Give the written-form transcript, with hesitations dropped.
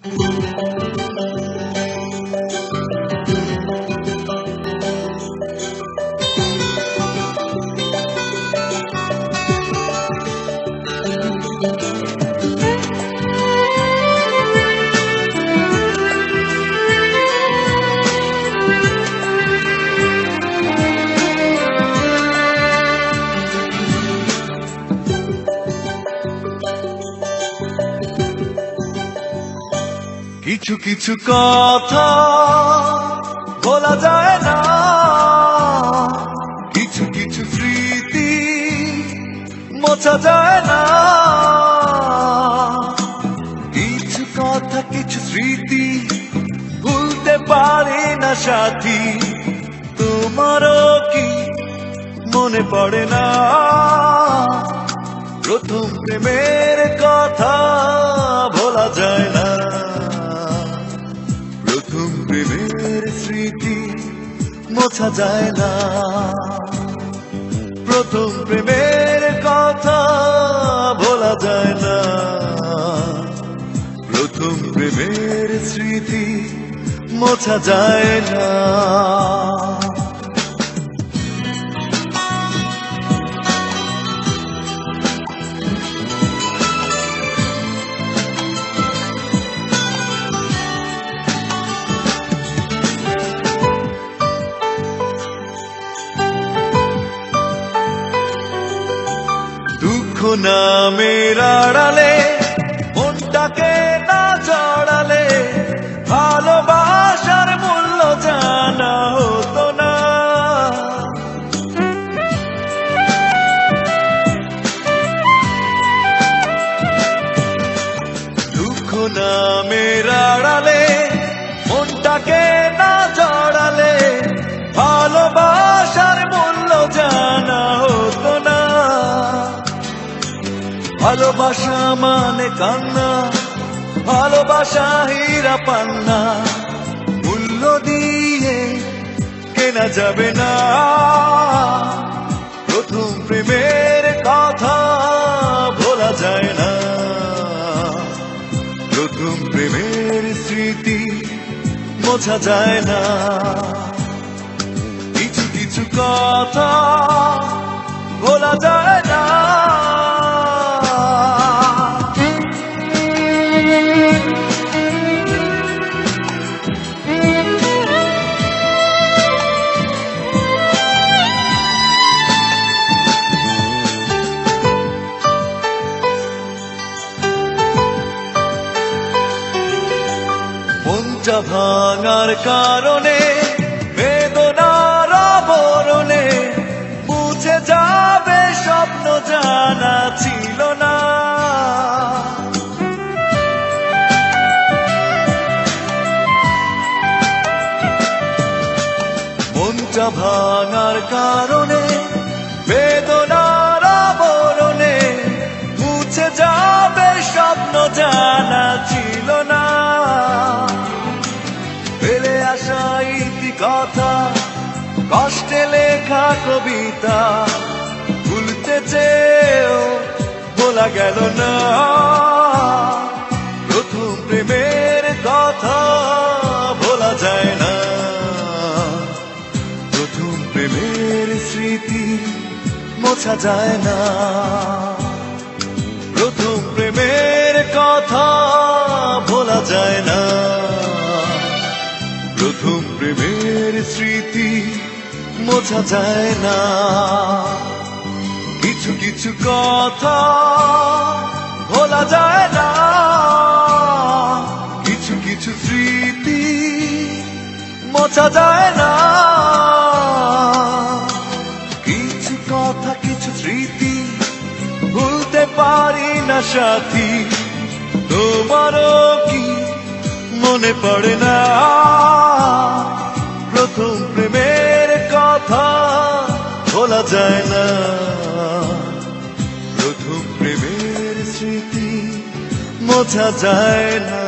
কিছু কিছু কথা বলা যায় না, কিছু কিছু স্মৃতি মোছা যায় না। কিছু কথা কিছু স্মৃতি ভুলতে পারি না সাথী, তোমারও কি মনে পড়ে না প্রথম প্রেমের কথা ভোলা যায় না, প্রথম প্রেমের স্মৃতি মোছা যায় না, প্রথম প্রেমের কথা ভোলা যায় না, প্রথম প্রেমের স্মৃতি মোছা যায় না। দুঃখ নামের আড়ালে মনটাকে না জড়ালে ভালোবাসার মূল্য জানা হতো না। দুঃখ নামের আড়ালে মনটাকে না জড়ালে ভালোবাসার মূল্য জানা হতো না। ভালোবাসা মানে কান্না, ভালোবাসা হীরা পান্না, মূল্য দিয়ে কেনা যাবে না। প্রথম প্রেমের কথা ভোলা যায় না, প্রথম প্রেমের স্মৃতি মোছা যায় না। কিছু কিছু কথা ভোলা যায় না। মনটা ভাঙার কারণে বেদনার আবরণে মুছে যাবে স্বপ্ন জানা ছিল না। মনটা ভাঙার কারণে বেদনার আবরণে মুছে যাবে স্বপ্ন জানা ছিল না। ফেলে আসা ইতি কথা, কষ্টে লেখা কবিতা, ভুলতে চেয়েও বলা গেল না। প্রথম প্রেমের কথা ভোলা যায় না, প্রথম প্রেমের স্মৃতি মোছা যায় না, প্রথম প্রেমের কথা ভোলা যায় না, প্রথম প্রেমের স্মৃতি মোছা যায় না। কিছু কিছু কথা ভোলা যায় না, কিছু কিছু স্মৃতি মোছা যায় না। কিছু কথা কিছু স্মৃতি ভুলতে পারি না সাথী, তোমারও কি মনে পড়ে না প্রথম প্রেমের কথা ভোলা যায় না, প্রথম প্রেমের স্মৃতি মোছা যায় না।